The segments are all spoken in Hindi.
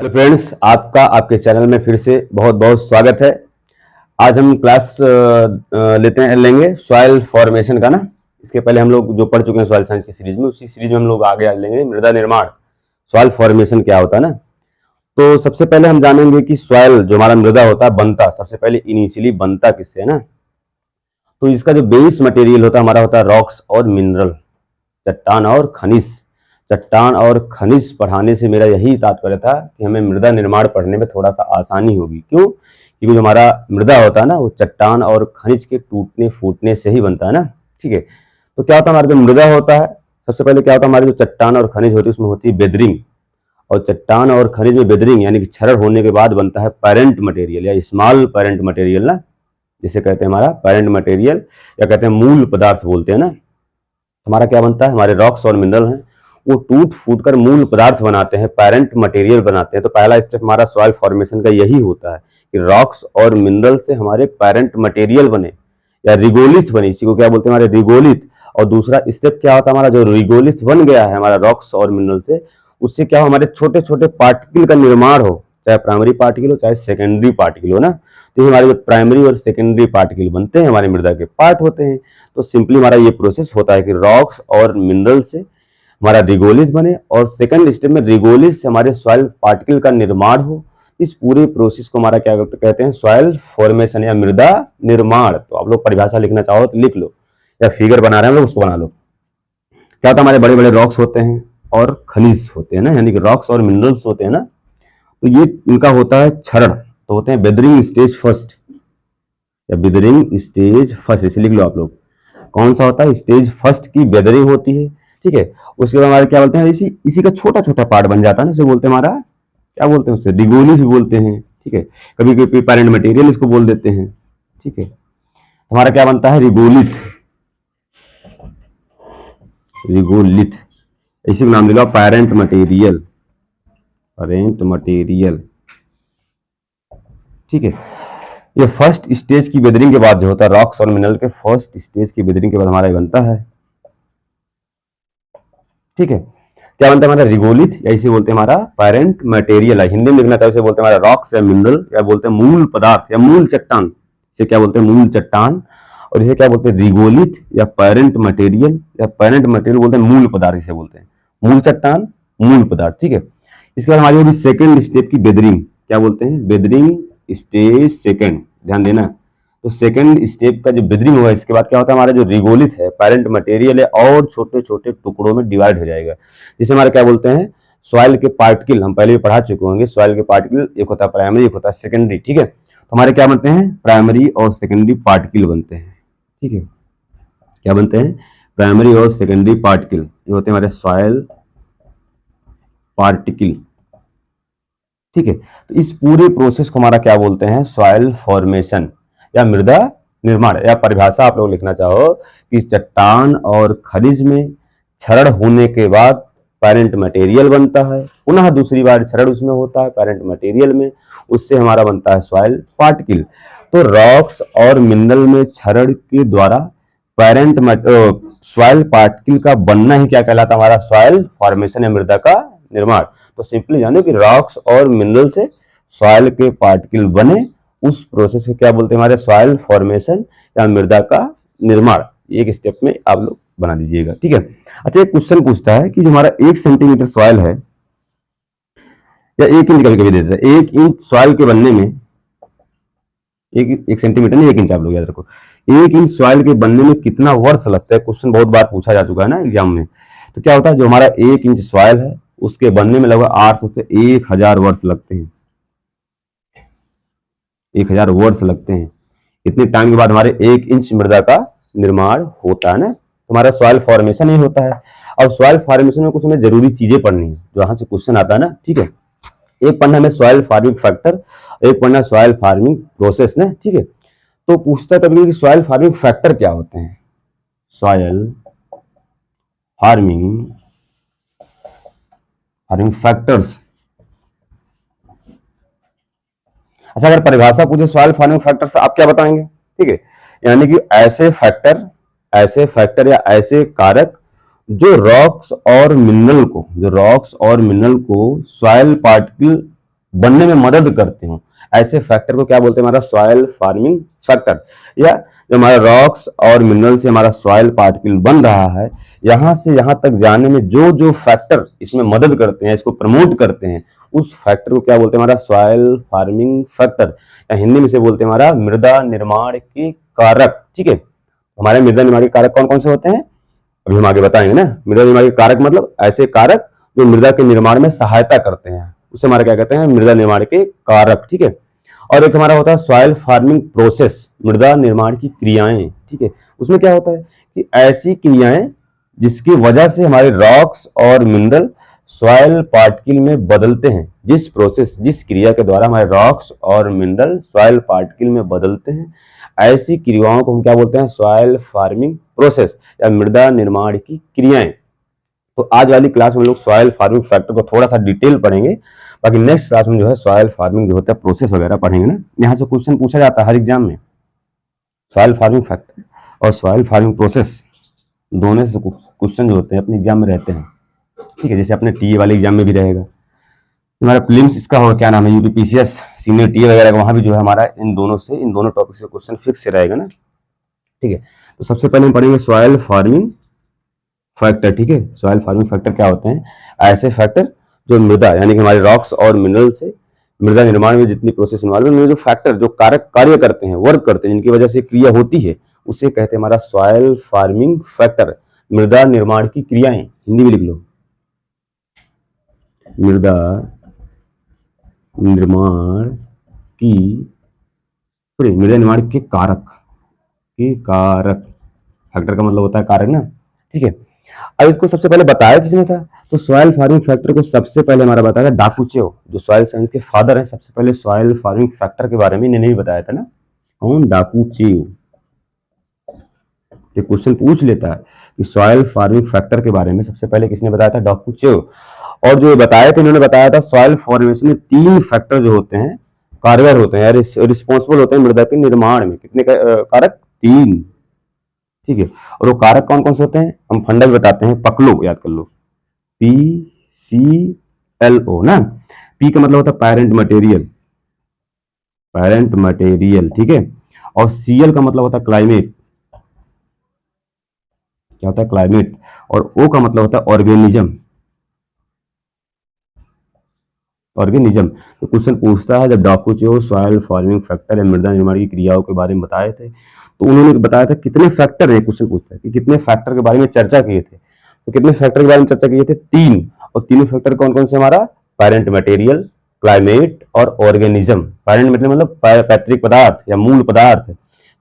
हेलो फ्रेंड्स, आपका आपके चैनल में फिर से बहुत बहुत स्वागत है। आज हम क्लास लेंगे सॉइल फॉर्मेशन का ना। इसके पहले हम लोग जो पढ़ चुके हैं सॉइल साइंस की सीरीज में, उसी सीरीज में हम लोग आगे आज लेंगे मृदा निर्माण। सॉइल फॉर्मेशन क्या होता है ना। तो सबसे पहले हम जानेंगे कि सॉइल जो हमारा मृदा होता है बनता सबसे पहले इनिशियली बनता किससे है ना। तो इसका जो बेस मटेरियल होता है हमारा होता है रॉक्स और मिनरल, चट्टान और खनिज। चट्टान और खनिज पढ़ाने से मेरा यही तात्पर्य था कि हमें मृदा निर्माण पढ़ने में थोड़ा सा आसानी होगी। क्यों? क्योंकि जो हमारा मृदा होता है ना वो चट्टान और खनिज के टूटने फूटने से ही बनता है ना। ठीक है, तो क्या होता है हमारा जो मृदा होता है, सबसे पहले क्या होता है हमारे जो चट्टान और खनिज होती है उसमें होती है बेदरिंग। और चट्टान और खनिज में बेदरिंग यानी कि क्षरण होने के बाद बनता है पेरेंट मटेरियल या स्मॉल पेरेंट मटेरियल ना, जिसे कहते हैं हमारा पेरेंट मटेरियल या कहते हैं मूल पदार्थ बोलते हैं ना। हमारा क्या बनता है, हमारे रॉक्स और मिनरल हैं वो टूट फूट कर मूल पदार्थ बनाते हैं, पेरेंट मटेरियल बनाते हैं। तो पहला स्टेप हमारा सॉइल फॉर्मेशन का यही होता है कि रॉक्स और मिनरल से हमारे पेरेंट मटेरियल बने या रिगोलिथ बने, इसी को क्या बोलते हैं हमारे रिगोलिथ। और दूसरा स्टेप क्या होता है हमारा, जो रिगोलिथ बन गया है हमारा रॉक्स और मिनरल से, उससे क्या हो हमारे छोटे छोटे पार्टिकल का निर्माण हो, चाहे प्राइमरी पार्टिकल हो चाहे सेकेंडरी पार्टिकल हो ना। तो हमारे जो प्राइमरी और सेकेंडरी पार्टिकल बनते हैं हमारे मृदा के पार्ट होते हैं। तो सिंपली हमारा ये प्रोसेस होता है कि रॉक्स और मिनरल से हमारा रिगोलिथ बने और सेकंड स्टेप में रिगोलिथ से हमारे सॉइल पार्टिकल का निर्माण हो। इस पूरे प्रोसेस को हमारा क्या कहते हैं, सॉइल फॉर्मेशन या मृदा निर्माण। तो आप लोग परिभाषा लिखना चाहो तो लिख लो, या फिगर बना रहे हैं हम लोग उसको बना लो। क्या होता है हमारे बड़े बड़े रॉक्स होते हैं और खनिज होते हैं ना, यानी कि रॉक्स और मिनरल्स होते हैं ना। तो ये इनका होता है क्षरण, तो होते हैं बेदरिंग स्टेज फर्स्ट या बेदरिंग स्टेज फर्स्ट, इसे लिख लो आप लोग। कौन सा होता है, स्टेज फर्स्ट की बेदरिंग होती है। ठीक है, उसके बाद हमारे क्या बोलते हैं, इसी का छोटा छोटा पार्ट बन जाता है ना, उसे बोलते हैं हमारा क्या बोलते हैं, उससे रिगोलिथ भी बोलते हैं। ठीक है, कभी कभी पेरेंट मटेरियल इसको बोल देते हैं। ठीक है, हमारा क्या बनता है रिगोलिथ। रिगोलिथ इसी का नाम ले लो पेरेंट मटेरियल, पेरेंट मटेरियल। ठीक है, ये फर्स्ट स्टेज की बेदरिंग के बाद जो होता है रॉक्स और मिनरल के फर्स्ट स्टेज की बेदरिंग के बाद हमारा बनता है। ठीक है, क्या बनता है हमारा रिगोलिथ या इसे बोलते हैं हमारा पेरेंट मटेरियल है। हिंदी में लिखना चाहिए उसे बोलते हैं हमारा रॉक्स या मिनरल या बोलते हैं मूल पदार्थ या मूल चट्टान, इसे क्या बोलते हैं मूल चट्टान। और इसे क्या बोलते हैं रिगोलिथ या पेरेंट मटेरियल, या पेरेंट मटेरियल बोलते हैं मूल पदार्थ, इसे बोलते हैं मूल चट्टान मूल पदार्थ। ठीक है, इसके बाद हमारी होगी सेकेंड स्टेप की बेदरिंग, क्या बोलते हैं बेदरिंग स्टेज सेकेंड, ध्यान देना। तो सेकंड स्टेप का जो बेदरिंग होगा इसके बाद क्या होता है हमारा जो रिगोलिथ है पेरेंट मटेरियल है और छोटे छोटे टुकड़ों में डिवाइड हो जाएगा, जिसे हमारा क्या बोलते हैं सॉइल के पार्टिकल। हम पहले भी पढ़ा चुके होंगे सॉइल के पार्टिकल, एक होता है प्राइमरी एक होता है सेकेंडरी। ठीक है, तो हमारे क्या बनते हैं प्राइमरी और सेकेंडरी पार्टिकल बनते हैं। ठीक है, क्या बनते हैं प्राइमरी और सेकेंडरी पार्टिकल, ये होते हैं हमारे सॉइल पार्टिकल। ठीक है, तो इस पूरे प्रोसेस को हमारा क्या बोलते हैं सॉइल फॉर्मेशन या मृदा निर्माण। या परिभाषा आप लोग लिखना चाहो कि चट्टान और खनिज में क्षरण होने के बाद पेरेंट मटेरियल बनता है, पुनः दूसरी बार क्षरण उसमें होता है पेरेंट मटेरियल में, उससे हमारा बनता है सॉइल पार्टिकल। तो रॉक्स और मिनरल में क्षरण के द्वारा पेरेंट सॉइल पार्टिकल का बनना ही क्या कहलाता है हमारा सॉइल फॉर्मेशन या मृदा का निर्माण। तो सिंपली जानो कि रॉक्स और मिनरल से सॉइल के पार्टिकल बने, उस प्रोसेस को क्या बोलते हैं हमारे सॉइल फॉर्मेशन या मृदा का निर्माण। एक स्टेप में आप लोग बना दीजिएगा। ठीक है, अच्छा एक क्वेश्चन पूछता है कि जो हमारा 1 सेंटीमीटर सॉइल है या 1 इंच कभी कभी देता है, 1 इंच सॉइल के बनने में, एक सेंटीमीटर नहीं 1 इंच, आप लोग याद रखो 1 इंच सॉइल के बनने में कितना वर्ष लगता है। क्वेश्चन बहुत बार पूछा जा चुका है ना एग्जाम में। तो क्या होता है जो हमारा 1 इंच सॉइल है उसके बनने में लगभग 800 से 1000 वर्ष लगते हैं, 1000 वर्ष लगते हैं। इतने टाइम के बाद हमारे 1 इंच मृदा का निर्माण होता है ना। तो हमारा सॉइल फॉर्मेशन ही होता है। अब सॉइल फॉर्मेशन में कुछ हमें जरूरी चीजें पढ़नी है, जो यहाँ से क्वेश्चन आता है ना। ठीक है, एक पढ़ना हमें सॉइल फार्मिंग फैक्टर, एक पढ़ना सॉइल फार्मिंग प्रोसेस ना। ठीक है, तो पूछता है कभी कि सॉइल फार्मिंग फैक्टर क्या होते हैं, सॉइल फार्मिंग फैक्टर्स। अच्छा, अगर परिभाषा पूछे सॉइल फार्मिंग फैक्टर्स आप क्या बताएंगे। ठीक है, यानी कि ऐसे फैक्टर या ऐसे कारक जो रॉक्स और मिनरल को सॉइल पार्टिकल बनने में मदद करते हो, ऐसे फैक्टर को क्या बोलते हैं, हमारा सॉइल फार्मिंग फैक्टर। या जो हमारा रॉक्स और मिनरल से हमारा सॉइल पार्टिकल बन रहा है, यहाँ से यहाँ तक जाने में जो जो फैक्टर इसमें मदद करते हैं, इसको प्रमोट करते हैं, उस फैक्टर को क्या बोलते हैं, हमारा सॉइल फार्मिंग फैक्टर, या हिंदी में से बोलते हैं हमारा मृदा निर्माण के कारक। ठीक है, हमारे मृदा निर्माण के कारक कौन कौन से होते हैं, अभी हम आगे बताएंगे ना। मृदा निर्माण के कारक मतलब ऐसे कारक जो मृदा के निर्माण में सहायता करते हैं, उसे हमारा क्या कहते हैं, मृदा निर्माण के कारक। ठीक है, और एक हमारा होता है सॉइल फार्मिंग प्रोसेस, मृदा निर्माण की क्रियाएं। ठीक है, उसमें क्या होता है कि ऐसी क्रियाएं जिसकी वजह से हमारे रॉक्स और मिनरल सॉइल पार्टिकल में बदलते हैं, जिस प्रोसेस जिस क्रिया के द्वारा हमारे रॉक्स और मिनरल सॉइल पार्टिकल में बदलते हैं, ऐसी क्रियाओं को हम क्या बोलते हैं, सॉइल फार्मिंग प्रोसेस या मृदा निर्माण की क्रियाएं। तो आज वाली क्लास में लोग सॉइल फार्मिंग फैक्टर को थोड़ा सा डिटेल पढ़ेंगे, बाकी नेक्स्ट क्लास में जो है सॉइल फार्मिंग जो होता है प्रोसेस वगैरह पढ़ेंगे ना। यहाँ से क्वेश्चन पूछा जाता है हर एग्जाम में, सॉइल फार्मिंग फैक्टर और सॉइल फार्मिंग प्रोसेस दोनों से क्वेश्चन जो होते हैं अपने एग्जाम में रहते हैं। ठीक है, जैसे अपने टीए वाले एग्जाम में भी रहेगा, हमारा प्रीलिम्स इसका होगा क्या नाम है, यूपीपीसीएस सीनियर टीए वगैरह का, वहां भी जो है हमारा इन दोनों टॉपिक से क्वेश्चन फिक्स से रहेगा ना। ठीक है, तो सबसे पहले हम पढ़ेंगे सॉइल फार्मिंग फैक्टर। ठीक है, सॉइल फार्मिंग फैक्टर क्या होते हैं, ऐसे फैक्टर जो मृदा यानी कि हमारे रॉक्स और मिनरल से मृदा निर्माण में जितनी प्रोसेस इन्वॉल्व है, उनमें जो फैक्टर जो कारक कार्य करते हैं, वर्क करते हैं, जिनकी वजह से क्रिया होती है, उसे कहते हैं हमारा सॉइल फार्मिंग फैक्टर, मृदा निर्माण की क्रियाएं। हिंदी में लिख लो, मृदा निर्माण की मृदा निर्माण के कारक, फैक्टर का मतलब होता है कारक ना। ठीक है, अब इसको सबसे पहले बताया किसने था, तो सॉइल फार्मिंग फैक्टर को सबसे पहले हमारा बताया था डाकुचेव, जो सॉइल साइंस के फादर हैं। सबसे पहले सॉइल फार्मिंग फैक्टर के बारे में इन्होंने ही बताया था ना, कौन, डाकुचेव। ये क्वेश्चन पूछ लेता है कि सॉइल फार्मिंग फैक्टर के बारे में सबसे पहले किसने बताया था, डाकुचेव। और जो बताया था, इन्होंने बताया था सॉइल फॉर्मेशन में 3 फैक्टर जो होते हैं कारगर होते हैं, रिस्पॉन्सिबल होते हैं मृदा के निर्माण में। कितने कारक, 3। ठीक है, और वो कारक कौन कौन से होते हैं, हम फंडा बताते हैं, पकलो याद कर लो, PCLO ना। पी का मतलब होता है पैरेंट मटेरियल। ठीक है, और Cl का मतलब होता है क्लाइमेट, क्या होता है, क्लाइमेट। और O का मतलब होता है ऑर्गेनिज्म। तो क्वेश्चन पूछता है, जब डाकुचेव सॉइल फार्मिंग फैक्टर या मृदा निर्माण की क्रियाओं के बारे में बताए थे, तो उन्होंने बताया था कितने फैक्टर है, क्वेश्चन पूछता है कि कितने फैक्टर के बारे में चर्चा किए थे। तो कितने फैक्टर के बारे में चर्चा किए थे, 3। और तीनों फैक्टर कौन कौन से, हमारा पैरेंट मटेरियल, क्लाइमेट और ऑर्गेनिज्म। पैरेंट मटेरियल मतलब पैतृक पदार्थ या मूल पदार्थ,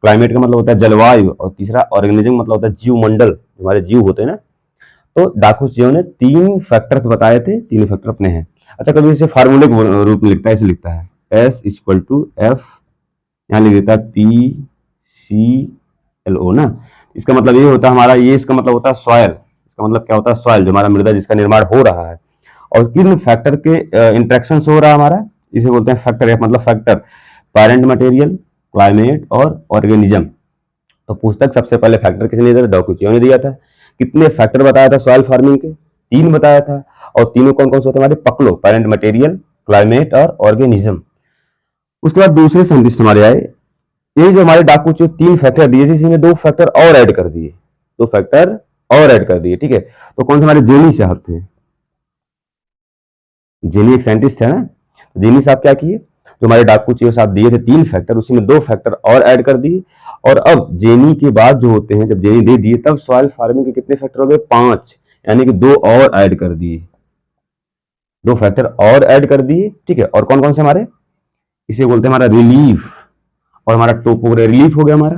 क्लाइमेट का मतलब होता है जलवायु, और तीसरा ऑर्गेनिज्म मतलब होता है जीव मंडल, हमारे जीव होते हैं ना। तो डाकुचेव ने 3 फैक्टर्स बताए थे, 3 फैक्टर अपने हैं। अच्छा, कभी इसे फार्मूले के रूप में लिखता है, ऐसे लिखता है S=F, यहाँ लिख देता है PCLO ना। इसका मतलब ये होता है हमारा, ये इसका मतलब होता है सॉयल, इसका मतलब क्या होता है, सॉयल जो हमारा मृदा जिसका निर्माण हो रहा है, और किन फैक्टर के इंट्रैक्शन हो रहा है हमारा, इसे बोलते हैं फैक्टर। मतलब फैक्टर पैरेंट मटेरियल, क्लाइमेट और ऑर्गेनिज्म। तो पुस्तक सबसे पहले फैक्टर किसने दिया था, डाकुचेव ने दिया था। कितने फैक्टर बताया था सॉइल फार्मिंग के, 3 बताया था। और तीनों कौन कौन से होते हैं, हमारे पकलो, पैरेंट मटेरियल, क्लाइमेट और ऑर्गेनिज्म। उसके बाद दूसरे साइंटिस्ट हमारे आए, ये जो हमारे डाकुचेव 3 फैक्टर दिए, इसी में 2 फैक्टर और ऐड कर दिए, 2 फैक्टर और ऐड कर दिए। ठीक है, तो कौन से, हमारे जेनी साहब थे, जेनी एक साइंटिस्ट है ना। जेनी साहब क्या किए, जो हमारे डाकुचेव साहब दिए थे 3 फैक्टर, उसी में 2 फैक्टर और ऐड कर दिए। और अब जेनी के बाद जो होते हैं, जब जेनी दे दिए, तब सॉइल फार्मिंग के कितने फैक्टर हो गए, 5, यानी कि 2 और ऐड कर दिए, 2 फैक्टर और ऐड कर दिए। ठीक है, और कौन कौन से हमारे, इसे बोलते हैं हमारा रिलीफ, और हमारा टोपोग्राफी रिलीफ हो गया हमारा,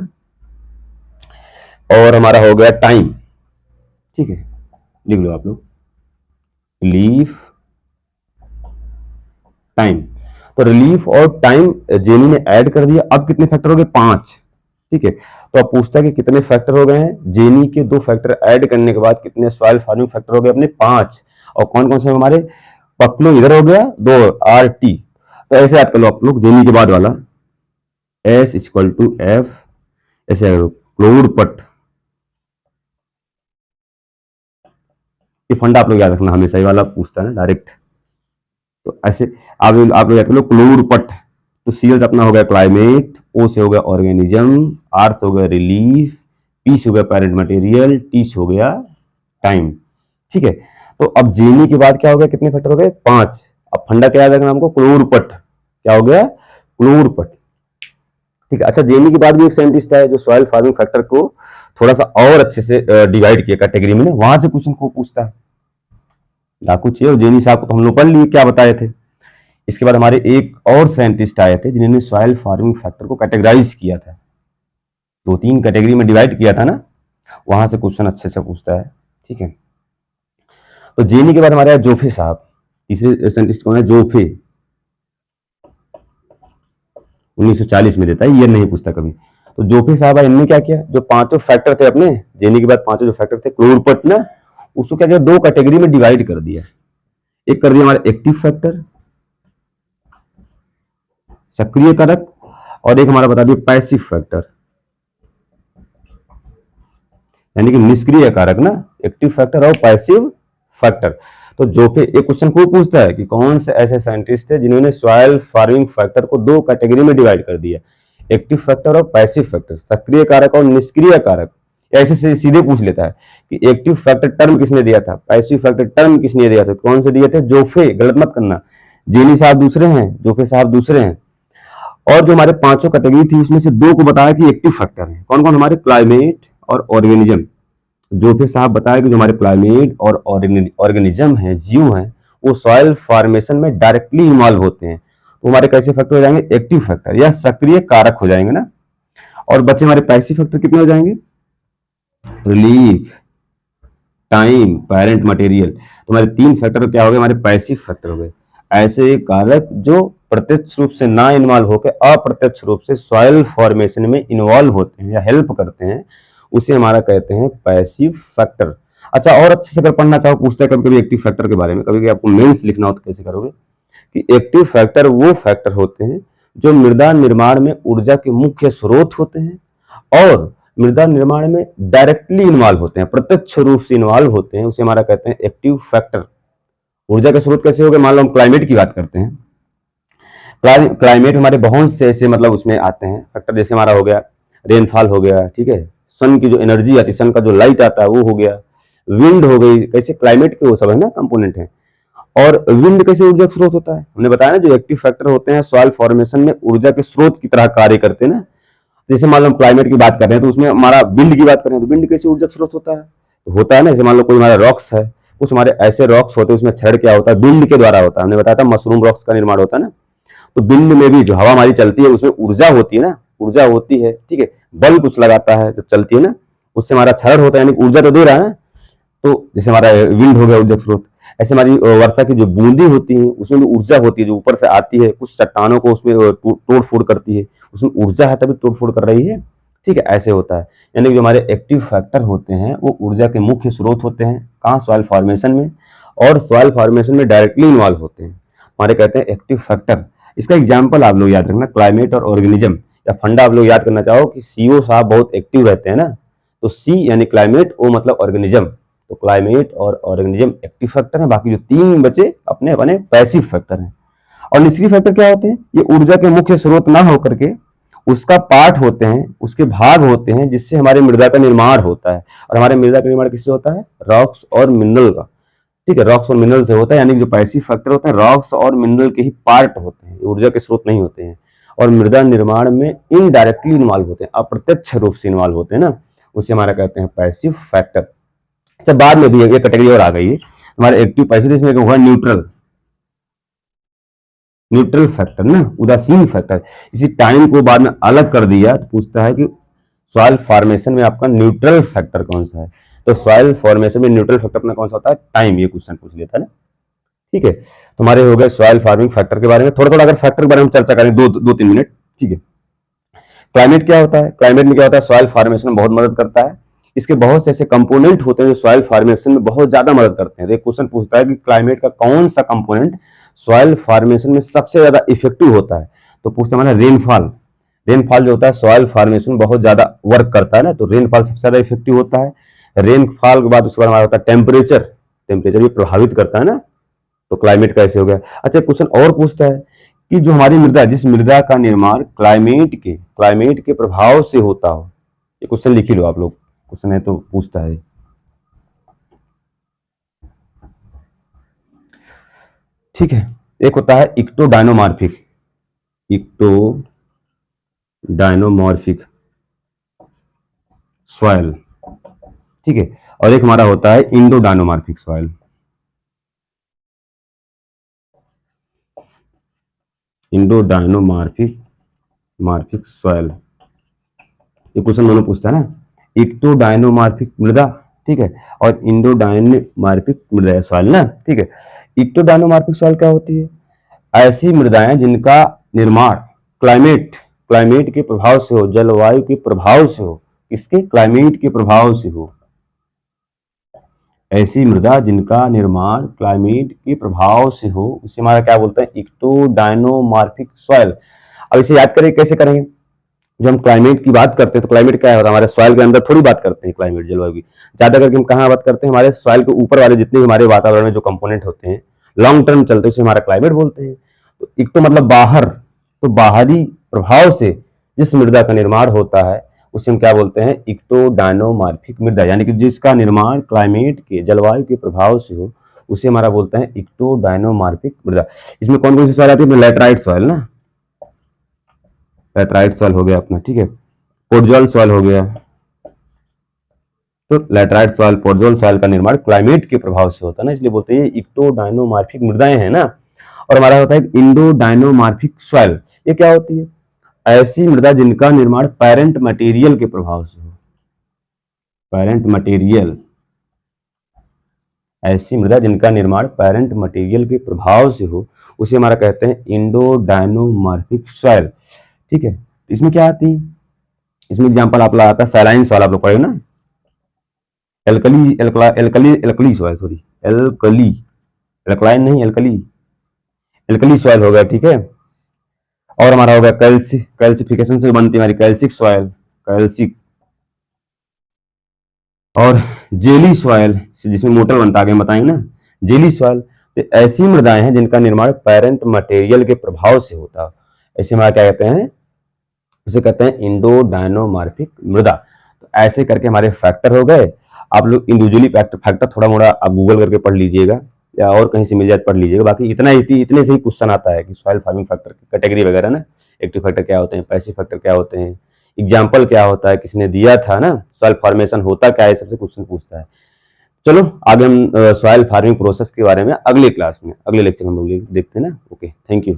और हमारा हो गया टाइम। ठीक है, लिख लो आप लोग, रिलीफ, टाइम। तो रिलीफ और टाइम जेनी ने ऐड कर दिया, अब कितने फैक्टर हो गए, 5। ठीक है, तो अब पूछता है कि कितने फैक्टर हो गए हैं, जेनी के 2 फैक्टर ऐड करने के बाद कितने सॉइल फार्मिंग फैक्टर हो गए अपने, 5। और कौन कौन से हमारे, पकलो इधर हो गया 2, RT। तो ऐसे याद कर लो आप लोग, जेनी के बाद वाला S=F, ऐसे क्लोरपट। ये फंडा आप लोग याद रखना, हमेशा ही वाला पूछता है ना डायरेक्ट। तो ऐसे आप लोग याद कर लो क्लोरपट, तो Cl से अपना हो गया क्लाइमेट, O से हो गया ऑर्गेनिज्म, R से हो गया रिलीफ, P से हो गया पेरेंट मटेरियल, T से हो गया टाइम। ठीक है, तो अब जेनी के बाद क्या हो गया, कितने फैक्टर हो गए, 5। अब फंडा क्या याद रखना हमको, क्लोरपट, क्या हो गया, क्लोरपट। ठीक है, अच्छा जेनी के बाद भी एक साइंटिस्ट है जो सॉइल फार्मिंग फैक्टर को थोड़ा सा और अच्छे से डिवाइड किया कैटेगरी में, वहां से क्वेश्चन को पूछता है। डाकू चाहिए और जेनी साहब को तो हम लोग पढ़ लिए क्या बताए थे। इसके बाद हमारे एक और साइंटिस्ट आए थे जिन्होंने सॉइल फार्मिंग फैक्टर को कैटेगराइज किया था, 2-3 कैटेगरी में डिवाइड किया था ना, वहां से क्वेश्चन अच्छे से पूछता है। ठीक है, तो जेनी के बाद हमारे यहाँ जोफे साहब, तीसरे साइंटिस्ट कौन है, जोफे, 1940 में देता है, ये नहीं पूछता कभी। तो जोफे साहब इनने क्या किया, जो 5 फैक्टर थे अपने जेनी के बाद 5 जो फैक्टर थे क्लोरपट ना, उसको क्या किया, 2 कैटेगरी में डिवाइड कर दिया। एक कर दिया हमारा एक्टिव फैक्टर, सक्रिय कारक, और एक हमारा बता दिया पैसिव फैक्टर, यानी कि निष्क्रिय कारक ना, एक्टिव फैक्टर और पैसिव फैक्टर। तो जोफे एक क्वेश्चन को पूछता है कि कौन से ऐसे साइंटिस्ट है जिन्होंने सॉइल फार्मिंग फैक्टर को 2 कैटेगरी में डिवाइड कर दिया, एक्टिव फैक्टर और पैसिव फैक्टर, सक्रिय कारक और निष्क्रिय कारक। ऐसे से सीधे पूछ लेता है कि एक्टिव फैक्टर टर्म किसने दिया था, पैसिव फैक्टर टर्म किसने दिया था, कौन से दिए थे, जोफे, गलत मत करना, जेनी साहब दूसरे हैं, जोफे साहब दूसरे हैं। और जो हमारे 5 कैटेगरी थी उसमें से 2 को बताया कि एक्टिव फैक्टर है, कौन कौन, हमारे क्लाइमेट और ऑर्गेनिज्म। जोफे साहब बताया कि जो हमारे क्लाइमेट और ऑर्गेनिज्म है, जीव हैं, वो सॉइल फॉर्मेशन में डायरेक्टली इन्वॉल्व होते हैं, तो हमारे कैसे फैक्टर हो जाएंगे, एक्टिव फैक्टर या सक्रिय कारक हो जाएंगे ना। और बच्चे हमारे पैसिव फैक्टर कितने हो जाएंगे, रिलीफ, टाइम, पेरेंट मटेरियल। तो हमारे 3 फैक्टर क्या हो गए, हमारे पैसिव फैक्टर हो गए। ऐसे कारक जो प्रत्यक्ष रूप से ना इन्वॉल्व होकर अप्रत्यक्ष रूप से सॉइल फॉर्मेशन में इन्वॉल्व होते हैं या हेल्प करते हैं, उसे हमारा कहते हैं पैसिव फैक्टर। अच्छा, और अच्छे से अगर पढ़ना चाहो, पूछता है कभी कभी एक्टिव फैक्टर के बारे में, कभी कभी आपको मेंस लिखना हो तो कैसे करोगे, कि एक्टिव फैक्टर वो फैक्टर होते हैं जो मृदा निर्माण में ऊर्जा के मुख्य स्रोत होते हैं और मृदा निर्माण में डायरेक्टली इन्वॉल्व होते हैं, प्रत्यक्ष रूप से इन्वॉल्व होते हैं, उसे हमारा कहते हैं एक्टिव फैक्टर। ऊर्जा के स्रोत कैसे हो गए, मान लो हम क्लाइमेट की बात करते हैं, क्लाइमेट हमारे बहुत से ऐसे मतलब उसमें आते हैं फैक्टर, जैसे हमारा हो गया रेनफॉल हो गया, ठीक है, सन की जो एनर्जी आती है, सन का जो लाइट आता है वो हो गया, विंड हो गई, कैसे क्लाइमेट के वो सब है ना कंपोनेंट है। और विंड कैसे ऊर्जा का स्रोत होता है, हमने बताया ना, जो एक्टिव फैक्टर होते हैं सॉइल फॉर्मेशन में ऊर्जा के स्रोत की तरह कार्य करते हैं ना। जैसे मान लो हम क्लाइमेट की बात कर रहे हैं तो उसमें हमारा विंड की बात करें तो विंड कैसे ऊर्जा का स्रोत होता है, तो होता है ना, जैसे मान लो कोई हमारा रॉक्स है, कुछ हमारे ऐसे रॉक्स होते हैं उसमें क्षरण क्या होता है, विंड के द्वारा होता है, हमने बताया था मशरूम रॉक्स का निर्माण होता है ना। तो विंड में भी जो हवा हमारी चलती है उसमें ऊर्जा होती है ना, ऊर्जा होती है, ठीक है, बल कुछ लगाता है जब चलती है ना, उससे हमारा क्षरण होता है, यानी ऊर्जा तो दे रहा है ना। तो जैसे हमारा विंड हो गया ऊर्जा स्रोत, ऐसे हमारी वर्षा की जो बूंदी होती है उसमें भी ऊर्जा होती है जो ऊपर से आती है, कुछ चट्टानों को उसमें तोड़ फोड़ करती है, उसमें ऊर्जा है तभी तोड़ फोड़ कर रही है। ठीक है, ऐसे होता है, यानी कि जो हमारे एक्टिव फैक्टर होते हैं वो ऊर्जा के मुख्य स्रोत होते हैं, कहाँ, सॉइल फॉर्मेशन में, और सॉइल फॉर्मेशन में डायरेक्टली इन्वॉल्व होते हैं, हमारे कहते हैं एक्टिव फैक्टर। इसका एग्जाम्पल आप लोग याद रखना, क्लाइमेट और ऑर्गेनिज्म, या फंडा आप लोग याद करना चाहो कि सीओ साहब बहुत एक्टिव रहते हैं ना, तो सी यानी क्लाइमेट, ओ मतलब ऑर्गेनिज्म, तो क्लाइमेट और ऑर्गेनिज्म एक्टिव फैक्टर है, बाकी जो 3 बचे अपने अपने पैसिव फैक्टर हैं। और निष्क्रिय फैक्टर क्या होते हैं, ये ऊर्जा के मुख्य स्रोत ना होकर के उसका पार्ट होते हैं, उसके भाग होते हैं, जिससे हमारे मृदा का निर्माण होता है। और हमारे मृदा का निर्माण किससे होता है, रॉक्स और मिनरल का, ठीक है, रॉक्स और मिनरल से होता है, यानी जो पैसिव फैक्टर होते हैं रॉक्स और मिनरल के ही पार्ट होते हैं, ऊर्जा के स्रोत नहीं होते हैं, और मृदा निर्माण में इनडायरेक्टली इन्वॉल्व होते हैं, अप्रत्यक्ष रूप से इन्वॉल्व होते हैं ना, उसे हमारा कहते हैं पैसिव फैक्टर। अच्छा, बाद में भी एक कैटेगरी और आ गई है हमारे एक्टिव पैसिव, इसमें हुआ न्यूट्रल, न्यूट्रल फैक्टर ना, उदासीन फैक्टर। इसी टाइम को बाद में अलग कर दिया तो पूछता है कि सॉइल फॉर्मेशन में आपका न्यूट्रल फैक्टर कौन सा है, तो सॉइल फॉर्मेशन में न्यूट्रल फैक्टर अपना कौन सा होता है, टाइम, ये क्वेश्चन पूछ लेता है ना। ठीक है, तुम्हारे हो गए सॉइल फार्मिंग फैक्टर के बारे में, थोड़ा थोड़ा अगर फैक्टर के बारे में चर्चा करें 2-3 मिनट। ठीक है, क्लाइमेट क्या होता है, क्लाइमेट में क्या होता है, सॉइल फॉर्मेशन में बहुत मदद करता है, इसके बहुत से ऐसे कंपोनेंट होते हैं जो सॉइल फॉर्मेशन में बहुत ज्यादा मदद करते हैं। एक क्वेश्चन पूछता है कि क्लाइमेट का कौन सा कंपोनेंट सॉइल फॉर्मेशन में सबसे ज्यादा इफेक्टिव होता है, तो पूछते हैं रेनफॉल। रेनफॉल जो होता है सॉइल फॉर्मेशन में बहुत ज्यादा वर्क करता है ना, तो रेनफॉल सबसे ज्यादा इफेक्टिव होता है। रेनफॉल के बाद उसके बाद हमारा होता है टेम्परेचर, टेम्परेचर भी प्रभावित करता है ना, तो क्लाइमेट कैसे हो गया। अच्छा, क्वेश्चन और पूछता है कि जो हमारी मृदा, जिस मृदा का निर्माण क्लाइमेट के प्रभाव से होता हो। ये क्वेश्चन लिख ही लो आप लोग, क्वेश्चन है तो पूछता है। ठीक है, एक होता है इक्टोडायनोमॉर्फिक सॉइल, ठीक है, और एक हमारा होता है इंडोडायनोमॉर्फिक सॉइल। इंडोडायनोमॉर्फिक सॉइल, ये क्वेश्चन दोनों पूछता है ना, इक्टोडायनोमॉर्फिक मृदा, ठीक है, और इंडोडायनोमॉर्फिक मृदा सॉइल ना, ठीक है। इक्टोडायनोमॉर्फिक सॉइल क्या होती है? ऐसी मृदाएं जिनका निर्माण क्लाइमेट के प्रभाव से हो, जलवायु के प्रभाव से हो। किसके? क्लाइमेट के प्रभाव से हो। ऐसी मृदा जिनका निर्माण क्लाइमेट के प्रभाव से हो, उसे हमारा क्या बोलते हैं? इक्टोडायनोमॉर्फिक सॉइल। अब इसे याद करें, कैसे करेंगे? जब हम क्लाइमेट की बात करते हैं तो क्लाइमेट क्या होता है? हमारे सॉइल के अंदर थोड़ी बात करते हैं क्लाइमेट, जलवायु की। ज्यादा करके हम कहाँ बात करते हैं? हमारे सॉइल के ऊपर वाले जितने हमारे वातावरण में जो कंपोनेंट होते हैं, लॉन्ग टर्म चलते हैं, उसे हमारा क्लाइमेट बोलते हैं। तो एक तो मतलब बाहर, तो बाहरी प्रभाव से जिस मृदा का निर्माण होता है उसे हम क्या बोलते हैं? इक्टोडायनोमॉर्फिक मृदा, यानी कि जिसका निर्माण क्लाइमेट के, जलवायु के प्रभाव से हो, उसे हमारा बोलते हैं इक्टोडायनोमॉर्फिक मृदा। इसमें कौन कौन सी सॉइल आती है? लैटराइट सॉइल ना, लैटराइट सॉइल हो गया अपना, ठीक है। पोडजॉल सॉइल हो गया। तो लैटराइट सॉइल, पोडजॉल सॉइल का निर्माण क्लाइमेट के प्रभाव से होता है ना, इसलिए बोलते हैं इक्टोडायनोमॉर्फिक मृदाएं हैं ना। और हमारा होता है इंडोडायनोमॉर्फिक सॉइल। ये क्या होती है? ऐसी मृदा जिनका निर्माण पेरेंट मटेरियल के प्रभाव से हो। पेरेंट मटेरियल, ऐसी मृदा जिनका निर्माण पेरेंट मटेरियल के प्रभाव से हो, उसे हमारा कहते हैं इंडोडायनोमॉर्फिक सॉइल, ठीक है। इसमें क्या आती है? इसमें एग्जांपल आप लगाता है सैलाइन सॉइल, आप लोग पढ़े ना, alkali soil, sorry alkali, alkaline नहीं, एल्कली सॉइल हो गया, ठीक है। और हमारा हो गया कैल्सिफिकेशन से बनती है हमारी कैल्सिक सॉइल, कैल्सिक। और जेली सॉइल, जिसमें मोटर बनता है, आगे बताएंगे ना, जेली सॉइल। तो ऐसी मृदाएं हैं जिनका निर्माण पेरेंट मटेरियल के प्रभाव से होता है, ऐसे हमारा क्या कहते हैं? उसे कहते हैं इंडोडायनोमॉर्फिक मृदा। तो ऐसे करके हमारे फैक्टर हो गए। आप लोग इंडिविजुअली फैक्टर थोड़ा मोड़ा आप गूगल करके पढ़ लीजिएगा, या और कहीं से मिल जाए पढ़ लीजिएगा। बाकी इतने से ही क्वेश्चन आता है कि सॉइल फार्मिंग फैक्टर की कैटेगरी वगैरह ना, एक्टिव फैक्टर क्या होते हैं, पैसिव फैक्टर क्या होते हैं, एग्जाम्पल क्या होता है, किसने दिया था ना, सॉइल फॉर्मेशन होता क्या है, सबसे क्वेश्चन पूछता है। चलो आगे हम सॉइल फार्मिंग प्रोसेस के बारे में अगले क्लास में, अगले लेक्चर में हम लोग देखते हैं ना। Okay, thank you.